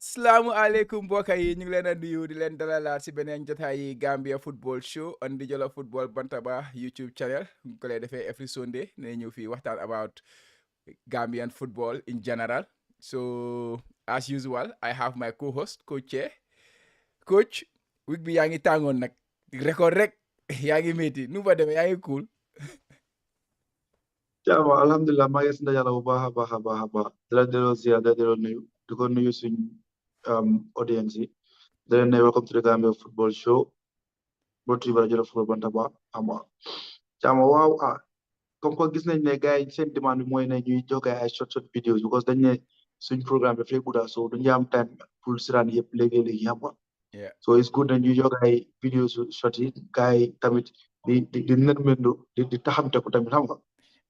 Assalamualaikum mbokk yi ñu ngi leen a nuyu di leen dalalaat si beneen jotaayi Gambia football show on the Jollof Football Bantaba YouTube channel ñu ko lay defee every Sunday ne ñëw fii waxtaan about Gambian football in general. So as usual I have my co-host Coach Coach week bi yaa ngi tàngoon nag record rek yaa ngi métti nu fa demee yaa ngi cool. Jaama alhamdulilah maa ngi sant yàlla bu baax a baax a baax a baax di la delloo ziar di la delloo nuyu di ko nuyu suñ audience yi di leen ne welcome to the Gambia football show brought to you by Jollof Football Bantaba ama Jaama waaw comme que gis nañ ne gars yi seen demande bi mooy ne ñuy jox gars yi ay short videos because dañ ne suñ programme daf lay guddaa so duñu am time pour siraan yëpp léegi-léegi xam nga so it's good na ñuy jox ay videos short yi gars yi tamit di netmendu di taxamte ko tamit xam nga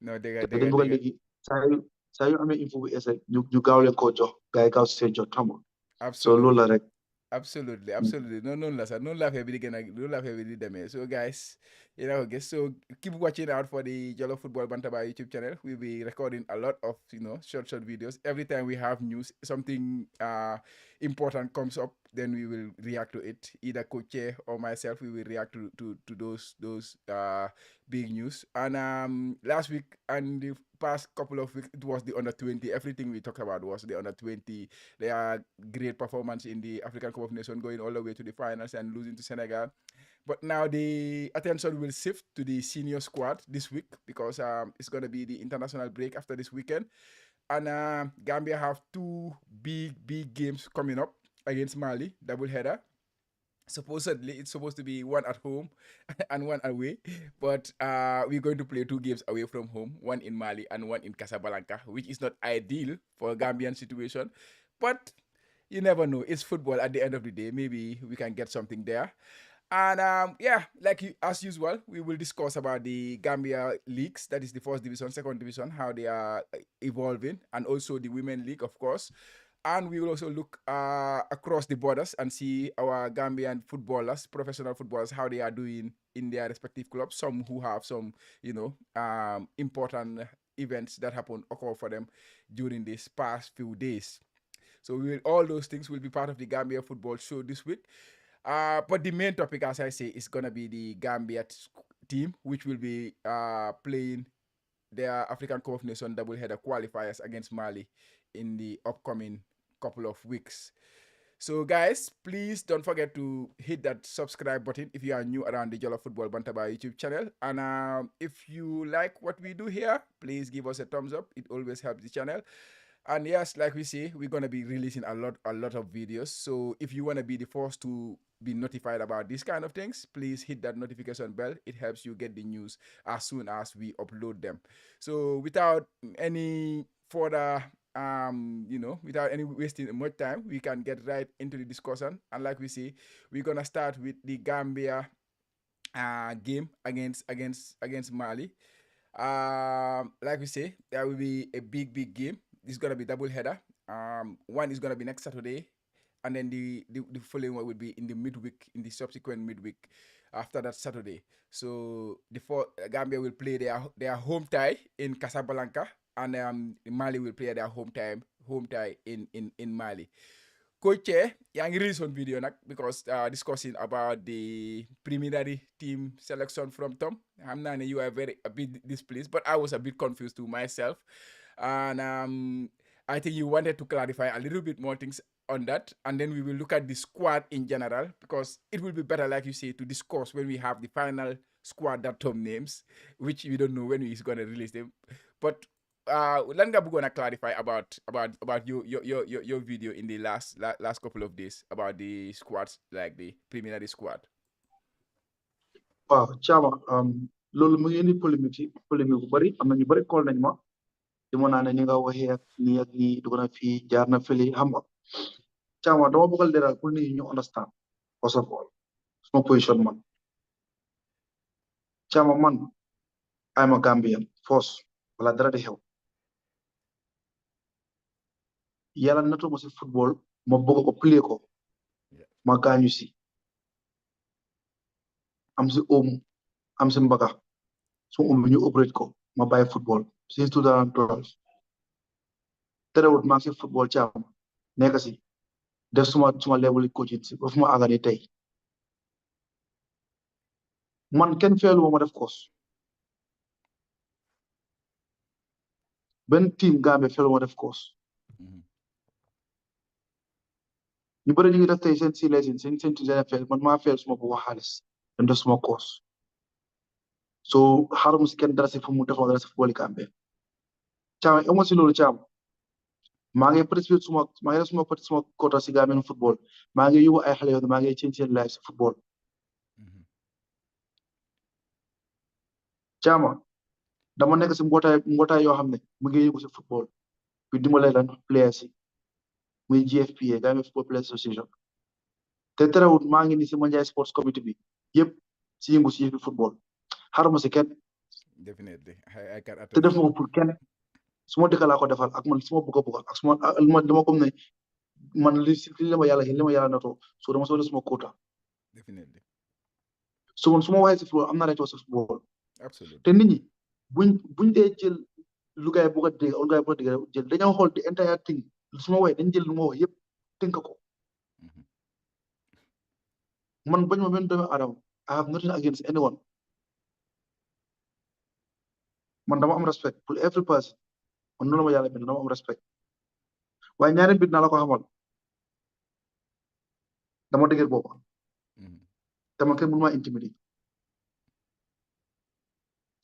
non dëgg dañ bëgg léegi saa yu amee info bu es rek ñu gaaw leen koo jox gars yi gaaw seen jot xam nga so loolu la rek absolutely noonu la sax noonu la affaire bi di gën a noonu la affaire bi di demee so guys you know guys so keep watching out for the Jollof Football Bantaba YouTube channel. We'll be recording a lot of short videos every time we have news, something important comes up, then we will react to it. Either Coach or myself, we will react to those big news. And last week and the past couple of weeks, it was the under-20. Everything we talked about was the under-20. Their great performance in the African Cup of Nations, going all the way to the finals and losing to Senegal. But now the attention will shift to the senior squad this week because it's going to be the international break after this weekend. And Gambia have two big games coming up against Mali, double header. Supposedly, it's supposed to be one at home and one away. But we're going to play two games away from home, one in Mali and one in Casablanca, which is not ideal for a Gambian situation. But you never know. It's football at the end of the day. Maybe we can get something there. And as usual, we will discuss about the Gambia leagues, that is the first division, second division, how they are evolving, and also the women league, of course. And we will also look across the borders and see our Gambian footballers, professional footballers, how they are doing in their respective clubs. Some who have some, important events that occur for them during these past few days. So all those things will be part of the Gambia football show this week. But the main topic, as I say, is going to be the Gambia team, which will be playing their African Cup of Nations double-header qualifiers against Mali in the upcoming couple of weeks. So, guys, please don't forget to hit that subscribe button if you are new around the Jollof Football Bantaba YouTube channel. And if you like what we do here, please give us a thumbs up. It always helps the channel. And yes, like we say, we're going to be releasing a lot of videos. So if you want to be the first to be notified about these kind of things, please hit that notification bell. It helps you get the news as soon as we upload them. So without any further, without any wasting much time, we can get right into the discussion. And like we say, we're going to start with the Gambia game against Mali. Like we say, there will be a big game. This is going to be double header. One is going to be next Saturday, and then the following one will be in the midweek, in the subsequent midweek after that Saturday. So Gambia will play their home tie in Casablanca, and Mali will play their home tie in Mali. Coach, yaa ngi release on video nag because discussing about the preliminary team selection from Tom. I'm not you are a bit displeased, but I was a bit confused to myself. And I think you wanted to clarify a little bit more things on that. And then we will look at the squad in general because it will be better, like you say, to discuss when we have the final squad that Tom names, which we don't know when he's going to release them. But lan nga bëggoon a clarify about your video in the last couple of days about the squads, like the preliminary squad. waaw Thiama loolu mu ngi indi polémique bu bëri am na ñu bëri call nañ ma di ma naa ne ni nga waxee ak nii dugg na fii jaar na fële xam nga Thiama dama bëgg a leeral pour nit ñi ñu understand first of all suma position man Thiama man I'm a Gambian first wala dara di xew yàlla natoo ma si football ma bëgg ko play ko ma gaañu si am si am si mbaga su ñu operate ko ma bàyyi football since 2012 terewut maa ngi si football Thiama nekk si def suma level coaching si ba fu ma àgga ni tey man kenn feelu ma def course benn team Gambia feelu ma def course ñu bëri ñu ngi def tey seen si lesson seen GFF man maa feel suma bu xaalis dem def suma course so xaarum si kenn dara si fu mu defoo dara si football Gambia caam amoo si loolu caam maa ngi participer maa ngi def suma quota si Gambian football maa ngi yóbbu ay xale yoo maa ngi change seen life si football caama dama nekk si mbootaay yoo xam ne mu ngi yóbbu si football bi dimbale lan players yi muy GFPA Gambia Football Players Association te terewul maa ngi ni si Manjai Sports Committee bi yëpp si yëngu si yëfi football xaruma si kenn definitely te def ma ko pour kenn suma dëkk laa ko defal ak man suma bëgg ak suma dama comme ne man li ma yàlla natoo so dama soo def suma quota definitely so man suma waxee si football am na rajo si football absolutely te nit ñi buñ dee jël lu gaay bëgg a dégg lu gaay bëgg a dégg jël dañoo xool the entire thing suma waxee dañ jël lu ma wax yëpp tënk ko man bañ ma benn doomu aadama I have nothing against anyone man dama am respect pour every person man noonu la ma yàlla bind dama am respect waaye ñaari mbir naa la ko xamal dama dëgër bopp te man kenn mënu maa intimider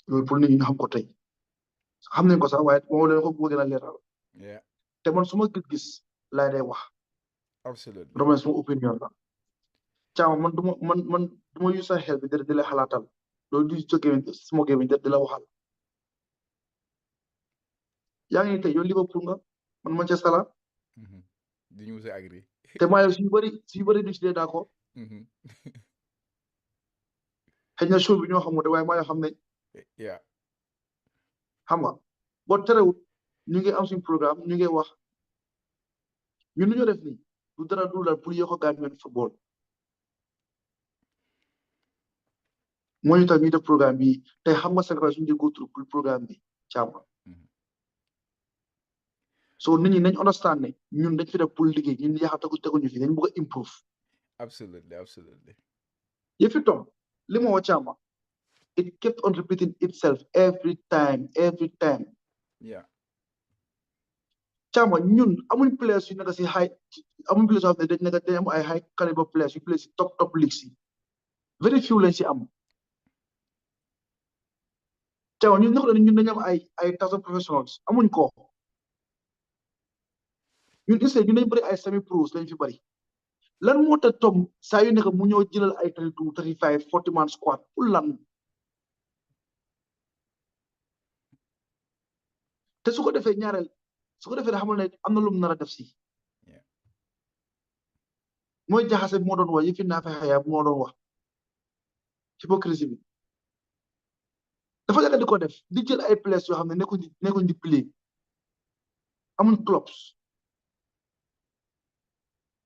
loolu pour nit ñi ñu xam ko tey xam nañ ko sax waaye moo leen ko bëgg a leeral te man suma gis-gis laay day wax absolutely dama suma opinion la caama man duma use sa xel bi di la xalaatal loolu di suma gémmiñ di la waxal yaa ngi tey yow Liverpool nga man Manchester la di ñu sa agree te maa yow suñu bëri duñ si dee d'accord xëy na show bi ñoo xamul waaye maa yoo xam ne xam nga boo terewul ñu ngi am suñu programme ñu ngi wax ñun ñu def nii du dara du la pour yokk Gambian football moo ñu tax ñu def programme bi tey xam nga sacrifice suñu go through pour programme bi caama so nit ñi nañ understand ne ñun dañ fi def pour liggéey ñun yaxa teguñu fi dañ bëgg a improve absolutely yëfi tom li ma wax caama it kept on repeating itself every time caama ñun amuñ players yu nekk si amuñ players yoo xam ne dañ am ay high caliber players yu play si top leagues yi very few lañ si am caama ñun dañu am ay thousand professionals amuñ ko ñun gis ñu nañ bëri ay semi pros lañ fi bëri lan moo tax tom saa yu nekk mu ñëw jëlal ay 32 35 40 man squad pour lan te su ko defee ñaareel su ko defee xamal ne am na lu mu nar a def si mooy jaxase moo doon wax yëfi naa fexe yaa moo doon wax hypocrisie bi dafa yàgg di ko def di jël ay place yoo xam ne nekkuñ di play amuñ clubs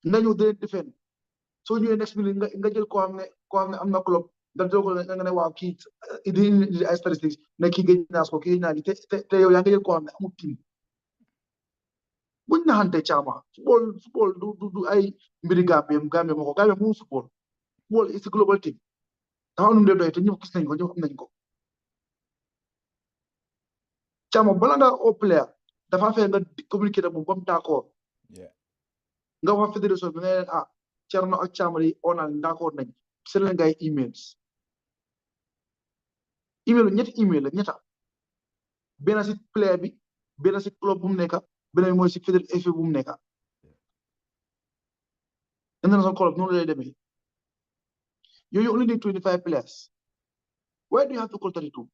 nga ñëw di leen defend soo ñëwee next minute nga jël koo xam ne am na club nga jël ko nga ne waaw kii di ay statistiques ne kii gëj naa ko kii naa te yow yaa nga jël koo xam ne amul team buñ naxante caama football du ay mbiri Gambie moo ko Gambie moom football is a global team dafa am nu mu dee doy te ñëpp gis nañ ko ñëpp xam nañ ko caama bala nga au player dafa fekk nga communiquer moom ba mu d'accord nga wax fédération bi nga leen Thierno ak Thiamary onal d'accord nañ seen leen ngay email ñetti email la ñetta benn si player bi benn si club bu mu nekk beneen mooy si fédération bu mu nekk international club noonu lay demee you only need 25 players why do you have to call 32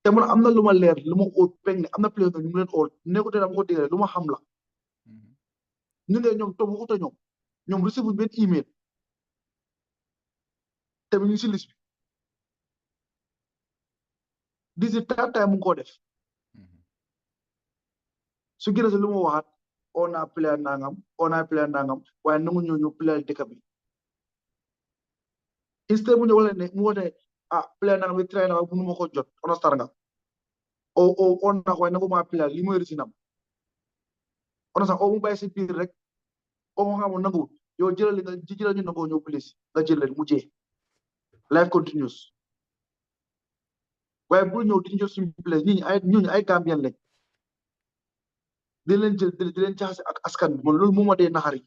te man am na lu ma leer lu ma óot peng ne am na players ñu mu leen óot nekkute dama ko dégg lu ma xam la ñu ne ñoom tom waxuta ñoom receive buñ benn email te ñu si liste bi disi taataay mu ngi koo def su gën si lu ma waxaat on a player nangam waaye nangu ñu player dëkk bi instead mu ñëw wala ne mu wane player nangam bi train na bu nu ma ko jot understand nga on na ko waaye nangu maa player li mooy risinam on sax mu bàyyi si biir rek mu xamul nangu yow jëlal ñu nangoo ñëw police nga jël leen mu jee life continues waaye bul ñëw di jël suñu place ñooñu ay Gambien lañ di leen jël di leen jaxase ak askan bi man loolu moo ma dee naxari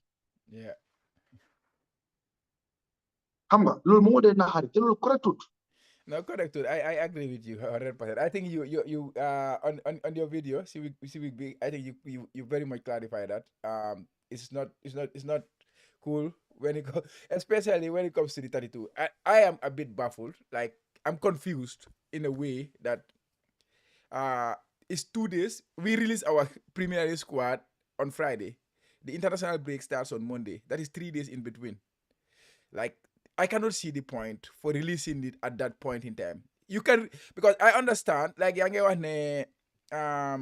xam nga loolu moo ma dee naxari te loolu correctut. No, correct. I agree with you 100%. I think you on your video, see big. I think you very much clarify that. It's not cool when it especially when it comes to the 32. I am a bit baffled. Like I'm confused in a way that it's 2 days. We release our preliminary squad on Friday. The international break starts on Monday. That is 3 days in between. Like I cannot see the point for releasing it at that point in time. You can, because I understand, like yang wax ne da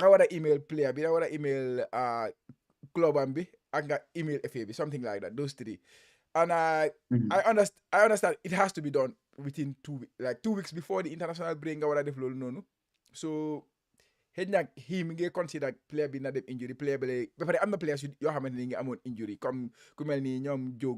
nga wara email player bi da wara email club am bi ak nga email FA bi, something like that, those three. And I understand it has to be done within 2 weeks before the international break nga wara def lolu nonu. So xëy na mi ngi consider player bi na dem injury, player bi ba pare am na players yoo xamante ni ngi amoon injury comme ku mel ni ñoom Joe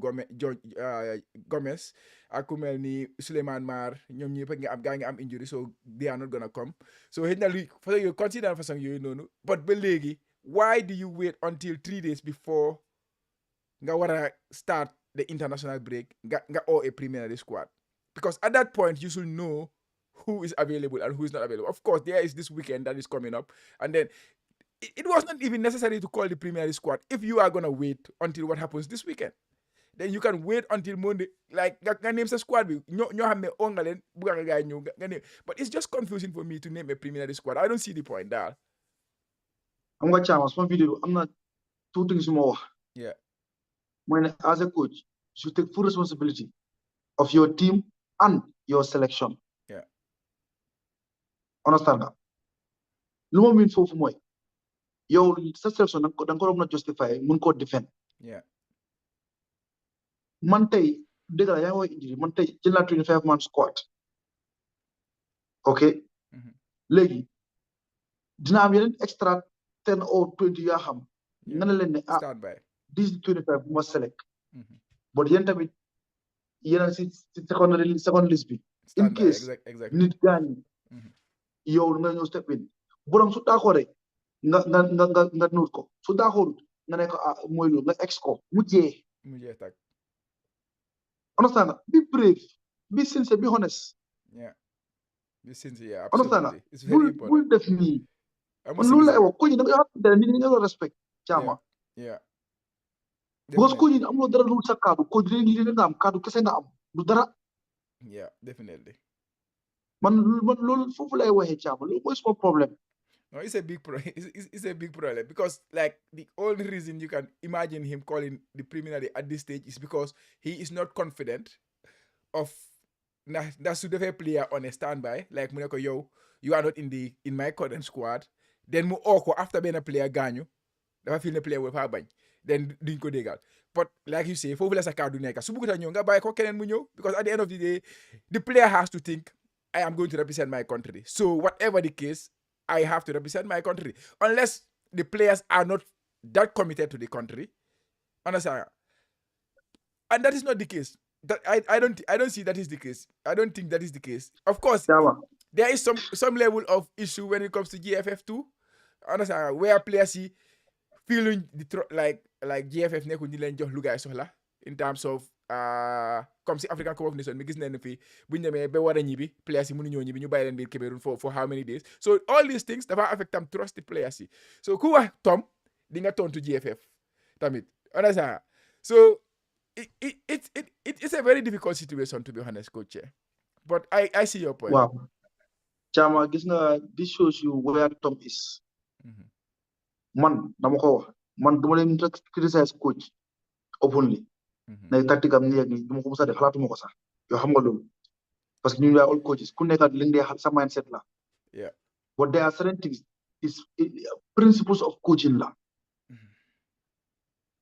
Gomez ak ku mel ni Souleymane Mar, ñoom ñëpp nga am injury, so they are not gonna come. So xëy na luy façon yooyu consider façon yooyu noonu, but ba léegi why do you wait until 3 days before nga war a start the international break nga or a preliminary squad? Because at that point you should know who is available and who is not available. Of course, there is this weekend that is coming up, and then it was not even necessary to call the preliminary squad. If you are gonna wait until what happens this weekend, then you can wait until Monday. Like nga name sa squad bi ñoo xam ne oo nga leen bugga nga gaay ñëw nga name, but it's just confusing for me to name a preliminary squad. I don't see the point daal. Xam nga Chama sama vidéo am na 2 things yu ma wax. Yeah. Mooy ne as a coach, you should take full responsibility of your team and your selection. Yeah. Understand nga lu ma miin foofu mooy yow sa selection da nga ko doon na justify mun koo defend. Yeah. Man tey dëgg la yaa ngi wax injury, man tey jël naa 25 man squad. Ok. Léegi dina am yeneen extra 10 or 20 yaa xam nga ne leen ne start by this 25 bu ma select. But yéen tamit yéen si second list bi in case nit gaañ yow nga ñëw step in borom su d'accord nga nuut ko, su d'accord nga ne ko mooy loolu nga ex ko mu jee tag. Understand nga be brave, be sincere, be honest. Yeah, be sincere, absolutely. It's very important. Bul def nii loolu lay wax ko ñi da nga nit ñi nga respect Chama. Yeah. Because ko ñi amuloo dara lu sa kaddu ko li nga am kaddu kese nga am du dara. Yeah, definitely. Man loolu foofu lay waxee Chama, loolu mooy suma problème. No, it's a big it's a big problem because like the only reason you can imagine him calling the preliminary at this stage is because he is not confident of that's to the player on a standby. Like mu ne ko yow you are not in my current squad. Then mu oo after being a player gaañu dafa feel ne player will fa bañ, then duñ ko déggal. But like you say, foofu la sa kaddu nekk su bëggut a ñëw nga bàyyi ko keneen mu ñëw, because at the end of the day the player has to think I am going to represent my country. So whatever the case, I have to represent my country. Unless the players are not that committed to the country. Understand? And that is not the case. That I don't see that is the case. I don't think that is the case. Of course, there is some level of issue when it comes to GFF too. Understand? Where players see feeling like GFF nekku ñu leen jox lu gaay soxla in terms of comme si African Cup of Nations mi gis nañ ne fii bu ñu demee ba war a ñibbi players yi mënuñoo ñibbi ñu bàyyi leen biir Cameroon for how many days. So all these things dafa affect tam trust the players yi. So ku wax Tom di nga tontu GFF tamit. Understand? So it's a very difficult situation, to be honest, coach. But I see your point. Wow. Chama, gis nga this shows you where Tom is. Man dama ko wax man duma leen criticize coach openly. Na tactique am nii ak nii duma ko mos a def xalaatuma ko sax yow xam nga loolu parce que ñun we are all coaches ku nekk li nga sa mindset la. Yeah. But there are certain things is principles of coaching la.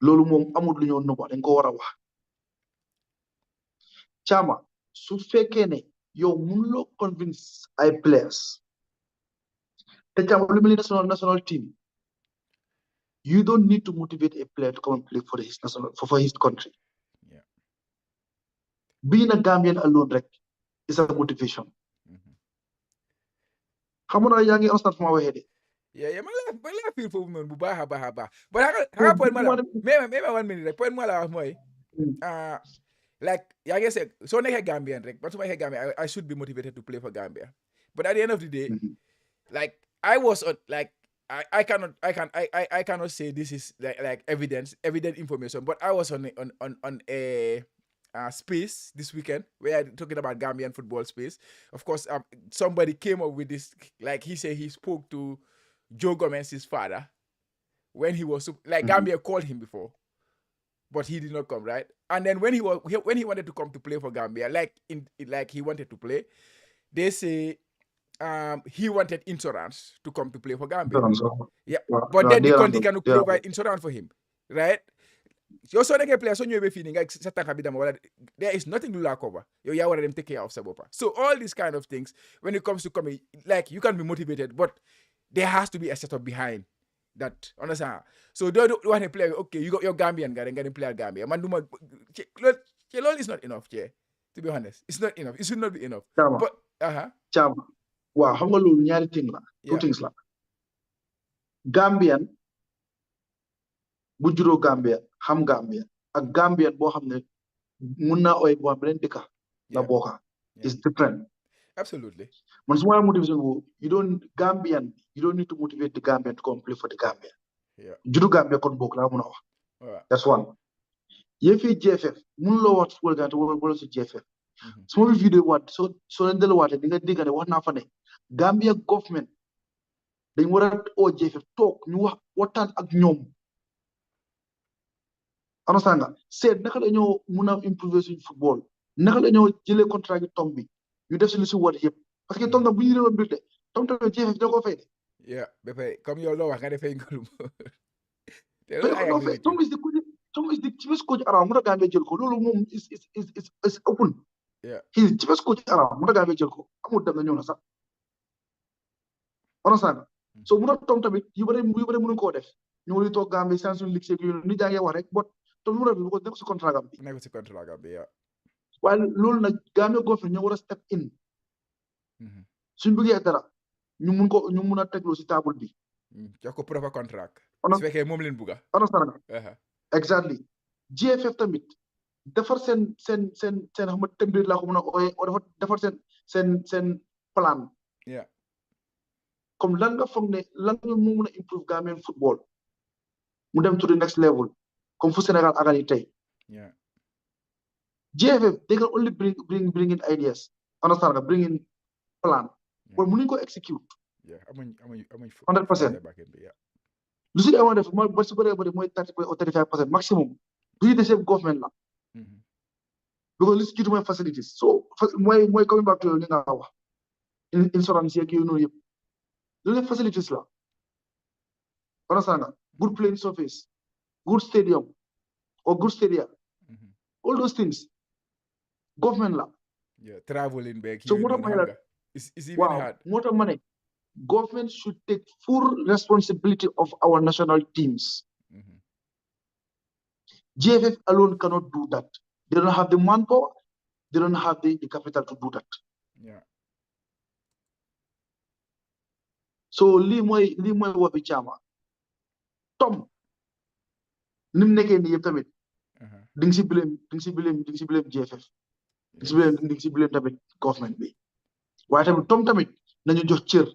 Loolu moom amul lu ñoo nëbba dañ ko war a wax. Chama su fekkee ne yow mënuloo convince ay players te Chama lu mel ni national team you don't need to motivate a player to come and play for his national for his country. Yeah. Being a Gambian alone rek is a motivation. Xam nga yaa ngi understand fu ma waxee de. Yeah, ma la feel foofu noonu bu baax a baax but xam nga point ma la mais 1 minute rek point ma la wax mooy like yaa ngi seet soo nekkee Gambian rek man su ma nekkee Gambia I should be motivated to play for Gambia but at the end of the day like I was on like I cannot say this is like evident information, but I was on a space this weekend where I'm talking about Gambian football space. Of course, somebody came up with this, like he said he spoke to Joe Gomez's father when he was like Gambia called him before, but he did not come, right? And then when he wanted to come to play for Gambia, like he wanted to play, they say he wanted insurance to come to play for Gambia. Yeah, but then the country cannot provide insurance for him, right? You also get players on your feeling like there is nothing to lack over. You want them take care of Sabopa. So all these kind of things, when it comes to coming, like you can be motivated, but there has to be a setup behind that. Understand? So don't want to play. Okay, you got your Gambian guy and getting player Gambia. Man, is not enough, to be honest. It's not enough. It should not be enough. But Chama. Wow, xam nga loolu ñaari thing la. Two things la. Gambian bu juddoo Gambia xam Gambia ak Gambian boo xam ne mun naa ooy boo xam beneen dëkk la bokka is different. Absolutely. Man su ma motivation bu you don't need to motivate the Gambian to come play for the Gambia. Juddu Gambia kon bokk laa mun a wax. That's one. Yëfi GFF mun loo wax football gante wala si GFF. su ma vidéo waat soo leen delluwaatee di nga dégg ne wax naa fa ne Gambia government dañ war a oo GFF toog ñu waxtaan ak ñoom understand nga seet naka la ñoo mun a improver suñu football naka la ñoo jëlee contrat bi tom bi ñu def si lu si war yëpp parce que tom tam bu ñu réewoon mbir de tom tam GFF dina ko fay de ba pare comme yow loo wax nga defee ngolum tom is the cheapest coach around mu tax Gambia jël ko loolu moom is open. He's the cheapest coach around mu tax Gambia jël ko amul dem na ñëw na sax understand so mu tax tom tamit yu bëri mënuñ koo def ñu ngi toog Gambia sans suñu liggéey yu ni jàngee wax rek but tom mu def ko nekk si contrat am bi waaye loolu nag Gambia government ñoo war a step in suñ bëggee dara ñu mun a tegloo si table bi jox ko proper contract su fekkee moom leen bugga understand exactly GFF tamit defar seen xam nga template laa ko mën a ooyee o defar seen plan comme lan nga foog ne lan nga moo mën a improve Gambian football mu dem to the next level comme fu Sénégal agali tey GFF they can only bring in ideas understand nga bring in plan but mënuñ ko execute 100% lu si amoon def mooy ba su bëree bëri mooy 30% or 35% maximum du the same government la because li si jiitu mooy facilities so mooy coming back to li nga wax insurance yeeg yooyu noonu yëpp loolu yëpp facilities la understand nga good playing surface good stadium or good stadia all those things government la traveling back so moo tax ma ne is even hard moo tax ma ne government should take full responsibility of our national teams. GFF alone cannot do that. They don't have the manpower. They don't have the capital to do that. So lii mooy wabi Chama Tom nim nekkee nii yëpp tamit di nga si blame GFF di nga si blame tamit government bi waaye tamit Tom tamit nañu jox cër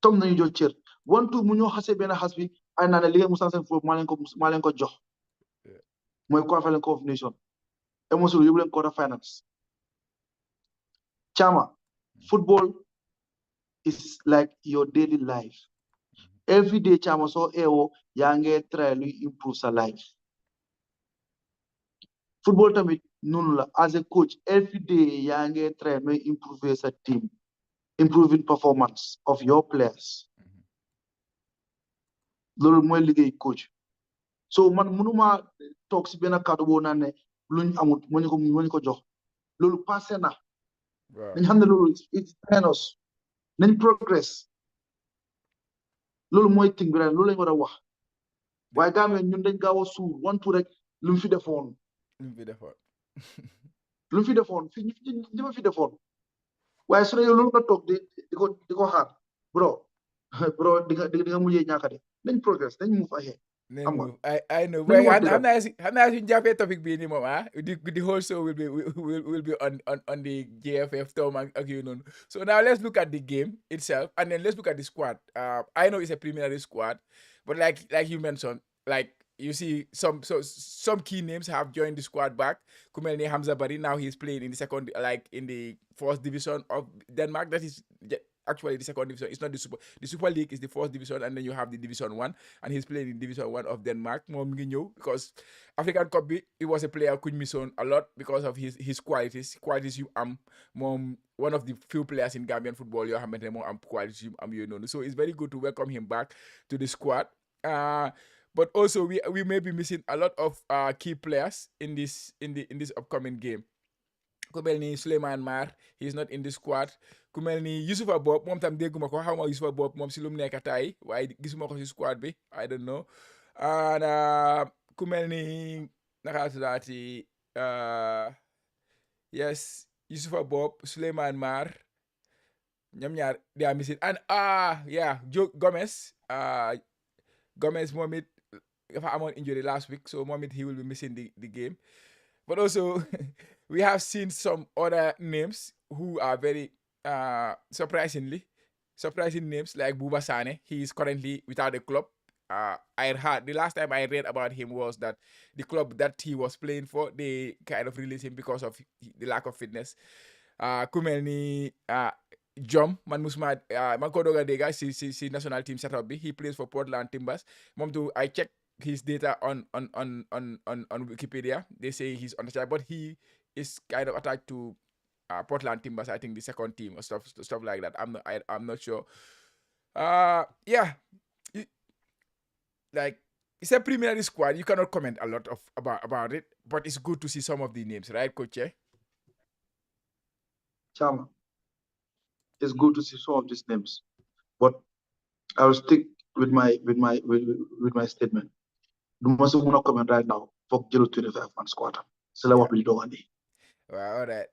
tom nañu jox cër wantu mu ñoo xasee benn xas bi ay naa ne liggéey Musa Seen foofu maa leen ko jox mooy qualifier leen Cup of Nations émotion yóbbu leen quarter finals Chama football is like your daily life every day Chama soo eewoo yaa ngi try luy improve sa life football tamit noonu la as a coach every day yaa ngi try luy improve sa team improving performance of your players loolu mooy liggéey coach so man mënuma toog si benn kàddu boo naan ne luñ amut moo ñu ko jox loolu passé na nañ xam ne loolu it's nañ progress loolu mooy ting bi rek loolu lañ war a wax waaye Gambia ñun dañ gaaw a suur wantu rek lu mu fi defoon lu mu fi defoon lu mu fi defoon fi li ma fi defoon waaye su ne yow loolu nga toog di ko xaar bro bro di nga mujjee ñàkk de nañ progress nañ move ahead nañ xam nga move I know nañ boy wax xam dëgg naa xam naa suñu jàppee topic bii nii moom the whole show will be on the GFF Tom ak yooyu noonu. So now let's look at the game itself and then let's look at the squad. I know it's a preliminary squad, but like you mentioned, like you see some key names have joined the squad back. Kumelni Hamza Bari, now he's playing in the second, like in the first division of Denmark. That is actually the second division. It's not the Super League is the first division, and then you have the Division 1, and he's playing in Division 1 of Denmark. Because African Cup, it was a player could miss on a lot because of his qualities. You mom one of the few players in Gambian football you have more qualities you know. So it's very good to welcome him back to the squad. But also we may be missing a lot of key players in this upcoming game. Ku mel ni Souleymane Mar, he's not in the squad. Ku mel ni Youssoufa Bob, moom tam dégguma ko xaw ma Youssoufa Bob moom si lu mu nekk tay waaye gisuma ko si squad bi I don't know. And ku mel ni naka tuddaati yes Youssoufa Bob, Souleymane Mar, ñoom ñaar they are missing. And yeah, Joe Gomez moom it dafa amoon injury last week, so moom it he will be missing the game. But also, we have seen some other names who are very surprising names like Buba Sane. He is currently without a club. I heard the last time I read about him was that the club that he was playing for, they kind of released him because of the lack of fitness. Kumelni Jom man musma man ko doga dega si national team setup bi. He plays for Portland Timbers. Mom too, I checked his data on Wikipedia. They say he's on the side, but he is kind of attached to Portland Timbers. I think the second team or stuff like that. I'm not sure. Yeah, like it's a preliminary squad. You cannot comment a lot about it, but it's good to see some of the names, right, Coach? Chama, it's good to see some of these names, but I will stick with my statement. Du ma si mun a comment right now foog jëlu 25 man squad si la wax bi di doog a nii. Well, all right.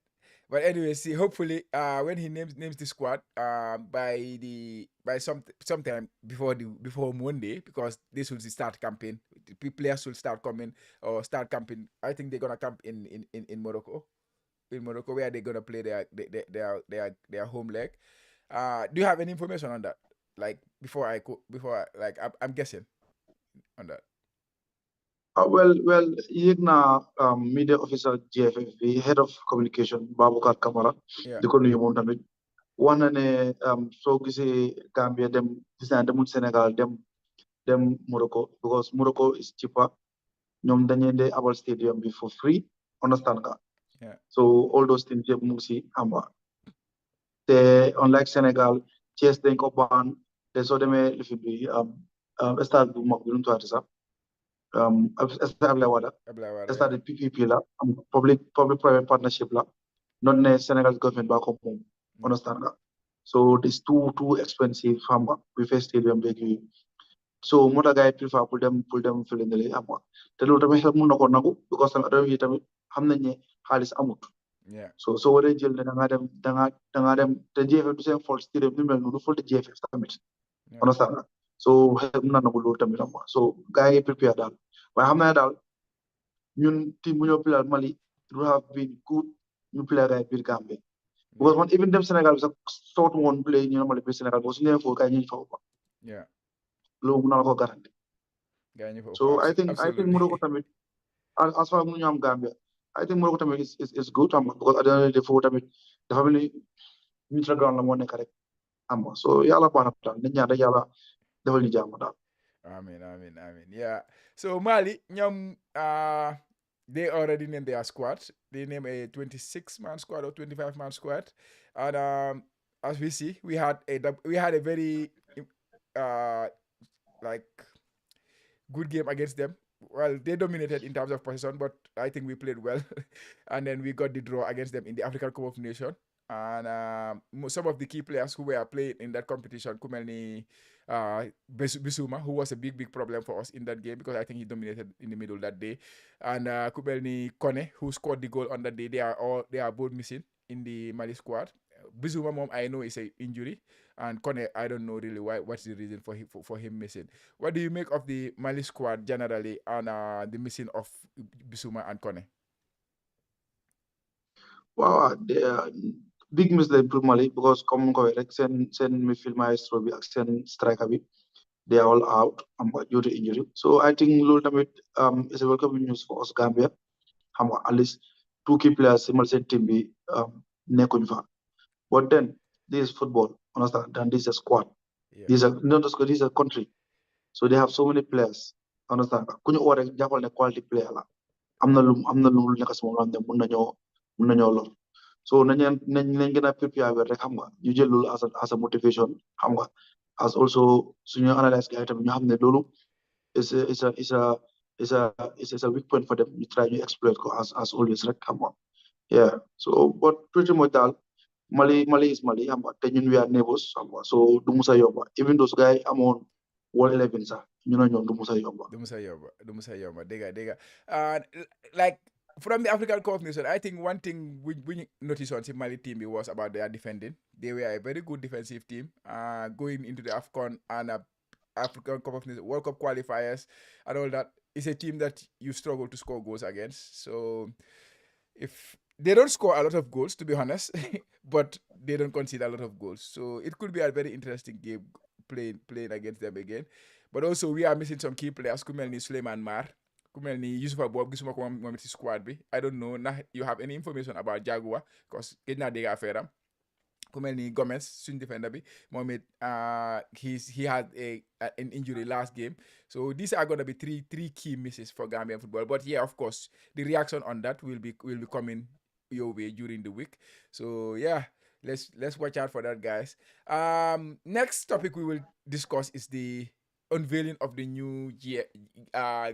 But anyway, see, hopefully, when he names the squad, by sometime before Monday, because this will start campaign. The players will start coming or start camping. I think they're gonna camp in Morocco, where they're gonna play their home leg. Do you have any information on that? Like I'm guessing on that. Well, yéeg naa media officer GFF bi head of communication Baboucarr Camara Yeah. di ko nuyu moom tamit wax na ne soo gisee Gambia gis naa demul Sénégal dem Morocco because Morocco is cheaper ñoom dañuy dee abal stadium bi for free understand nga Yeah. so all those things yëpp mu ngi si am te unlike Sénégal Thiès dañ ko baan te soo demee lifi bi stade bu mag bi nu mu tuddati sax stade Abdoulaye Wade stade PPP la public private partnership la not ne Senegal government ba ko moom understand nga so it's too expensive xam nga we face stadium beeg yooyu so moo tax gars yi prefer pour dem fële ne la xam nga te loolu tamit xel mun na ko nangu because tamit réew yi tamit xam nañ ne xaalis amut Yeah. so waree jël ne da ngaa dem te GFF du seen fault stadium ni mel noonu faute GFF tamit understand nga so xel mun na nangu loolu tamit xam nga so gars yi prepare daal waaye xam naa daal ñun team bu ñoo play Mali du have been good ñu play gars yi biir Gambie because man even dem Sénégal bi sax sootu woon play ñu ne Mali biir Sénégal boo su ñëwee foofu gars yi ñu fa ko Yeah. loolu mun naa la ko garanti so I think Morocco tamit as far as ñu am Gambia I think Morocco tamit is good am because at the end of the day foofu tamit dafa mel ni neutral ground la moo nekk rek am so yàlla baax na daal nit ñaan rek yàlla defal ñu jàmm daal Amen. Yeah. So Mali, they already named their squad. They named a 26-man squad or 25-man squad, and as we see, we had a very like good game against them. Well, they dominated in terms of possession, but I think we played well, and then we got the draw against them in the African Cup of Nations. and some of the key players who were playing in that competition, Kumelni Bisuma, who was a big problem for us in that game because I think he dominated in the middle that day, and Kumelni Kone, who scored the goal on that day. They are both missing in the Mali squad. Bisuma mom I know is a injury, and Kone I don't know really what's the reason for him missing. What do you make of the Mali squad generally and the missing of Bisuma and Kone? Wow, they are big miss the improve Mali because comme ko rek sen midfield maestro bi ak sen striker bi they are all out due to injury. So I think loolu tamit is a welcome news for us Gambia. At least two key players simal sen team bi nekkuñ fa. But then this is football, understand? And this is a squad. Yeah. This is a not just this is a country. So they have so many players. Understand? Ku ñu oo rek jàppal ne quality player la. Am na lu nekk si moom la xam ne mun nañoo lor. So nañ gën a prepare rek xam nga ñu jël loolu as a motivation xam nga as also suñu analyse gars yi tamit ñu xam ne loolu is a weak point for them ñu try ñu exploit ko as always rek xam nga yeah so but pretty much daal Mali is Mali xam nga te ñun we are neighbors xam nga so du musa yomba even those guys yi amoon World 11 sax ñu ne ñoom du musa yomba. Du musa yomba dégg like from the African Cup of Nations, I think one thing we noticed on the Mali team was about their defending. They were a very good defensive team. Going into the AFCON and African Cup of Nations, World Cup qualifiers and all that. It's a team that you struggle to score goals against. So if they don't score a lot of goals, to be honest, but they don't concede a lot of goals. So it could be a very interesting game playing against them again. But also we are missing some key players. Kumelni Suleiman Mar. Kumelni Yusufa Bob gisuma ko moom ci squad bi. I don't know na you have any information about Jaguar because gëj naa dégg affaire am. Kumelni Gomez suñ defender bi moom it he had an injury last game. So these are going to be three key misses for Gambian football. But yeah, of course, the reaction on that will be coming your way during the week. So yeah, let's watch out for that, guys. Next topic we will discuss is the unveiling of the new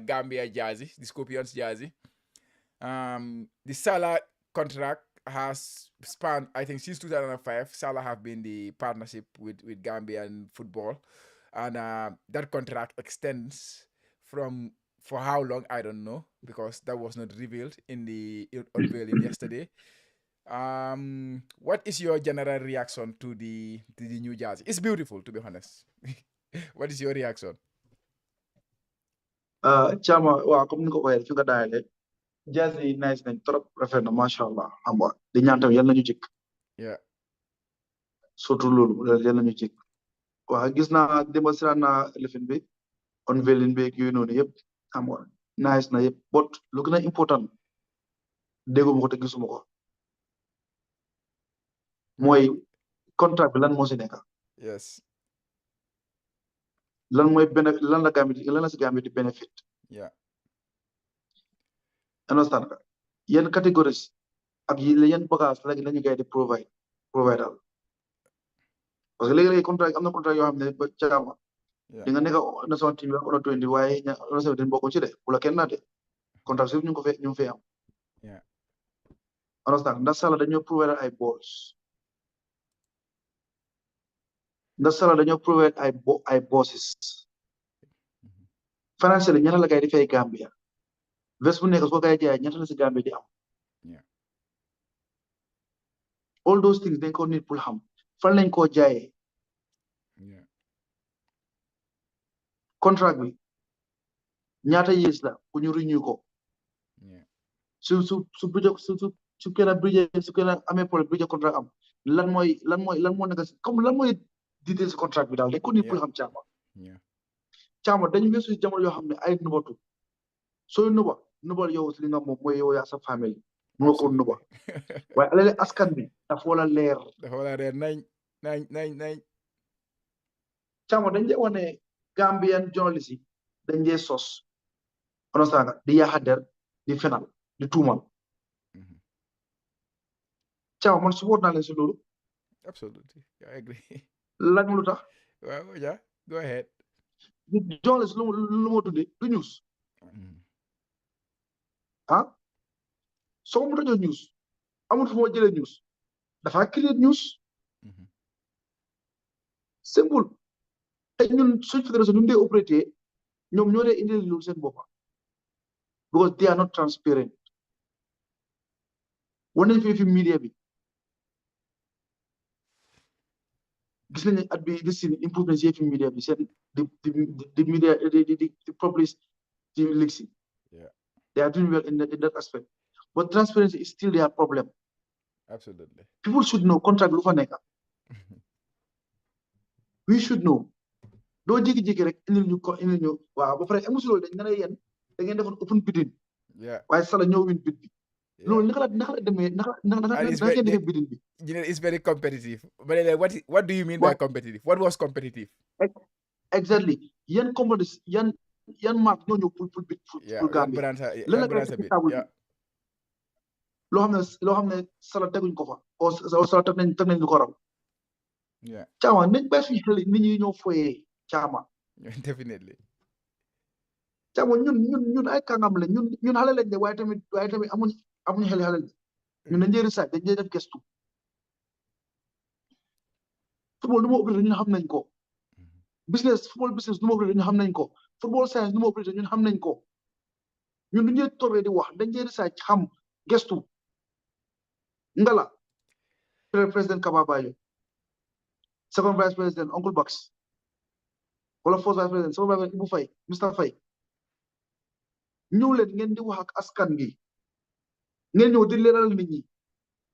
Gambia jersey, the Scorpions jersey. The Salah contract has spanned, I think, since 2005. Salah have been the partnership with Gambian football, and that contract extends for how long I don't know because that was not revealed in the unveiling yesterday. What is your general reaction to the new jersey? It's beautiful, to be honest. What is your reaction? Chama waaw comme ni ko waxee fi nga daanele jersey yi nice nañ trop rafet na macha allah xam nga di ñaan tamit yal nañu jik Yeah. surtout loolu yal nañu jik waaw gis naa démb siraan naa lifin bi unveiling bi ak yooyu noonu yëpp xam nga nice na yëpp but lu gën a important dégguma ko te gisuma ko mooy contract bi lan moo si nekk Yes. lan mooy lan la si Gambie di benefit Yeah. understand nga yenn catégories ak yenn bagage lañu gay di provide daal parce que léegi-léegi contract am na contract yoo xam ne ba caama di nga nekk national team bi ak under 20 waaye under 17 bokku ci de wala kenn naate contract si ñu ngi fee am Yeah. understand ndax Salah dañoo provide ay balls ndax Salah dañoo provide ay bosses financially ñaata la gay di fay Gambia vest bu nekk soo gay jaay ñaata la si Gambia di am all those things dañ ko nit pour xam fan lañ koo jaayee contract bi ñaata years la ku ñu renew ko su kenn amee problème budget contract am lan moo nekk comme lan mooy details contract bi daal dañ ko nit pour xam caama dañu weesu si jamono yoo xam ne ay nubatu sooy nubal yow li nga moom mooy yow yaa sa famille mu nga ko nuba waaye alale askan bi dafa wala leer nañ caama dañ dee wane Gambian journalist yi dañ dee sos understand nga di yaaxa der di fenal di tuumal caama man support naa leen si loolu absolutely I agree lan lu tax waaw yeah go ahead journalist lu moo dundee du news soo mu rajo news amul fu ma jëlee news dafa create news. Simple. te ñun suñ fédération ñu dee opératé ñoom ñoo dee indil loolu seen bopp because they are not transparent. war nañ fi media bi gis nañ at bi gis si improvement si fi media bi seen di media di publish ci leaks yi. They are doing well in that aspect, but transparency is still their problem. Absolutely. People should know contract lu fa nekk. We should know. doo jékki-jékki rek indil ñu waaw ba pare amu si loolu dañ ne yéen da ngeen defoon open bidding. waaye Salah ñoo win bid bi. loolu naka la demee naka ngeen defee bidding bi. It's very competitive. But what do you mean by competitive? What was competitive? Exactly. Yan companies yan mark ñoo ñëw pour bid pour Gambia. loo xam ne Salah teguñ ko fa o Salah teg nañ lu ko raw. Caama nañ bàyyi suñu xel nit ñi ñoo foyee Caama. Definitely. Caama ñun ay kàngam lañ ñun xale lañ de waaye tamit amuñu xel xale lañ ñun dañ dee research dañ dee def gëstu. football nu ma opéré ñun xam nañ ko. football business nu ma opéré ñun xam nañ ko. football science nu ma opéré ñun xam nañ ko. ñun duñu toogee di wax dañ dee research xam gëstu. Ngala président Kaba Bayo second vice president Uncle Bax wala first vice president second vice president Ibu Faye Mr Faye ñëw leen ngeen di wax ak askan gi ngeen ñëw di leeral nit ñi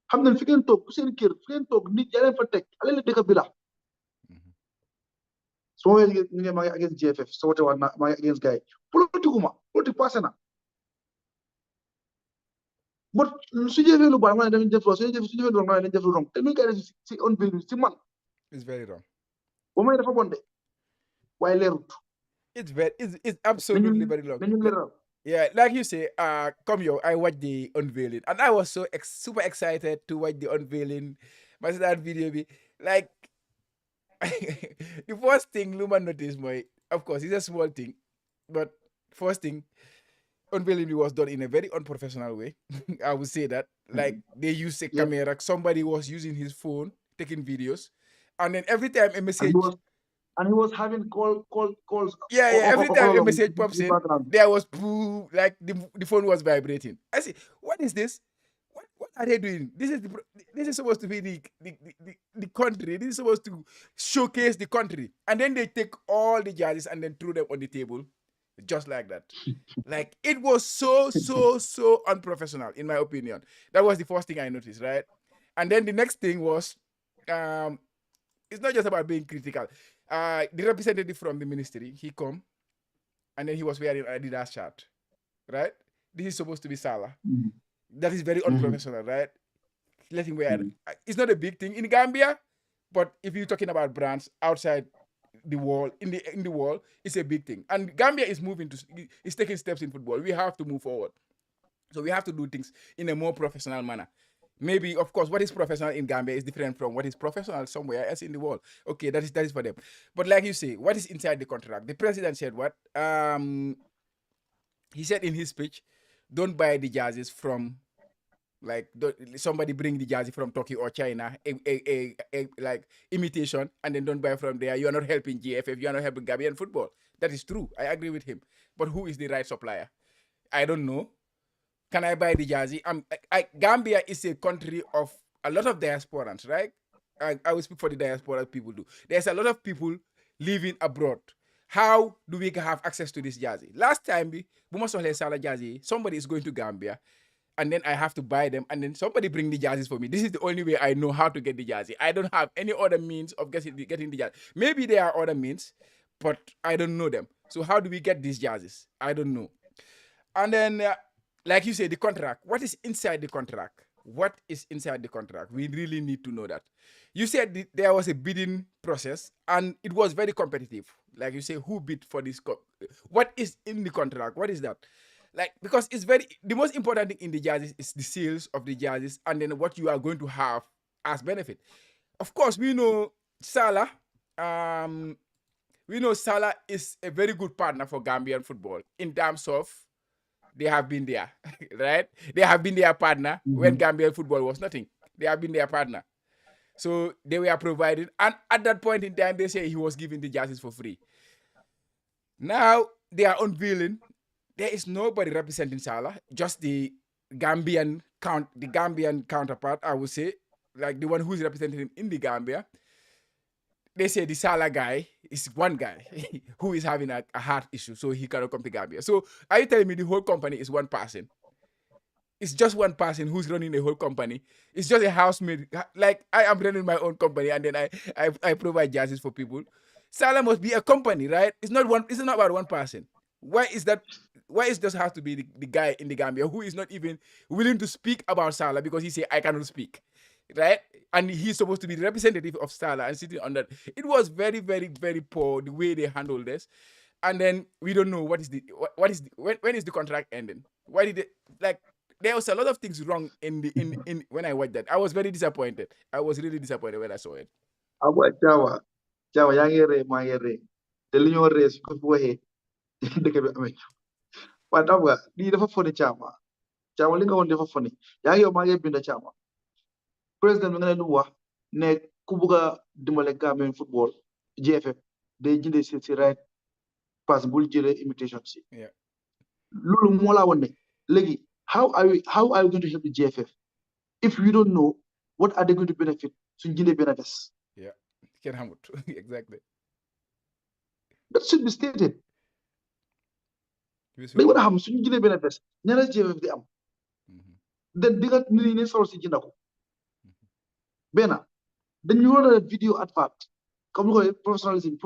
xam nañ fi ngeen toog bu seen kër fi ngeen toog nit yaa leen fa teg ale la dëkk bi la su ma waxee ñu ne maa ngi against GFF soo wote waat maa ngi against gars yi politique passé na but su jëfee lu baax ma ne dañuy def lu su jëfee lu wrong ma ne dañuy def lu wrong te ñu koy def si Unveil si man. It's very wrong. ba may dafa bon de waaye leerut. It's absolutely very wrong. Dañu leeral. Yeah, like you say, come here, I watched the unveiling, and I was so super excited to watch the unveiling. But that video, like, the first thing Luma noticed, of course, it's a small thing, but first thing, unveiling was done in a very unprofessional way. I would say that. Like, they used a camera, somebody was using his phone, taking videos, and then every time a message... And he was having calls. Yeah. Every time a message pops in, there was poo, like the phone was vibrating. I say, what is this? What are they doing? This is supposed to be the country. This is supposed to showcase the country. And then they take all the judges and then throw them on the table, just like that. Like, it was so unprofessional, in my opinion. That was the first thing I noticed, right? And then the next thing was, it's not just about being critical. The representative from the ministry, he come, and then he was wearing an Adidas shirt, right? This is supposed to be Salah. That is very unprofessional, right? Let him wear it. It's not a big thing in Gambia, but if you're talking about brands outside the wall, in the wall, it's a big thing. And Gambia is is taking steps in football. We have to move forward. So we have to do things in a more professional manner. Maybe, of course, what is professional in Gambia is different from what is professional somewhere else in the world. Okay, that is for them. But like you say, what is inside the contract? The president said what? He said in his speech, don't buy the jerseys from, like, somebody bring the jersey from Turkey or China, like imitation, and then don't buy from there. You are not helping GFF. You are not helping Gambian football. That is true. I agree with him. But who is the right supplier? I don't know. Can I buy the jersey? Gambia is a country of a lot of diasporans, right? I will speak for the diaspora people do. There's a lot of people living abroad. How do we have access to this jersey? Last time, Salah jersey, somebody is going to Gambia, and then I have to buy them, and then somebody bring the jerseys for me. This is the only way I know how to get the jersey. I don't have any other means of getting the jersey. Maybe there are other means, but I don't know them. So how do we get these jerseys? I don't know. And then... like you say, the contract. What is inside the contract? What is inside the contract? We really need to know that. You said there was a bidding process, and it was very competitive. Like you say, who bid for this? What is in the contract? What is that? Like, because it's the most important thing in the jerseys is the sales of the jerseys, and then what you are going to have as benefit. Of course, we know Salah. Salah is a very good partner for Gambian football in terms of they have been there, right? They have been their partner when Gambian football was nothing. They have been their partner. So they were providing, and at that point in time, they say he was giving the jerseys for free. Now they are unveiling. There is nobody representing Salah, just the Gambian counterpart, I would say, like the one who's representing him in the Gambia. They say the Salah guy is one guy who is having a heart issue, so he cannot come to Gambia. So are you telling me the whole company is one person? It's just one person who's running the whole company. It's just a housemaid. Like I am running my own company, and then I provide jerseys for people. Salah must be a company, right? It's not one. It's not about one person. Why is that? Why is just have to be the guy in the Gambia who is not even willing to speak about Salah because he say I cannot speak, right? And he's supposed to be the representative of Salah and sitting on that. It was very, very, very poor the way they handled this. And then we don't know what is the when is the contract ending? Why did it like? There was a lot of things wrong in when I watched that. I was very disappointed. I was really disappointed when I saw it. Awa Jawa yaa ngi ree maa ngi ree te li ñoo ree su ko fi waxee dëkk bi amee waaye xam nga lii dafa foni Caama li nga woon dafa foni yaa ngi yow maa ngi binda Caama président bi nga leen wax ne ku bugg a dimbale Gambian football GFF day jëndee si right pass bul jëlee invitation si Yeah, loolu moo laa woon ne léegi how are you going to help the GFF if you don't know what are they going to benefit suñ jëndee benn des yeah. Ken Hamut. Exactly. that should be stated This dañ will- war a xam suñu jëndee benn des ñaata GFF di am Mhm. then di nga nit ñi ne solo si jënd ko benn dañu war a video advert comme ni ko professionnalisme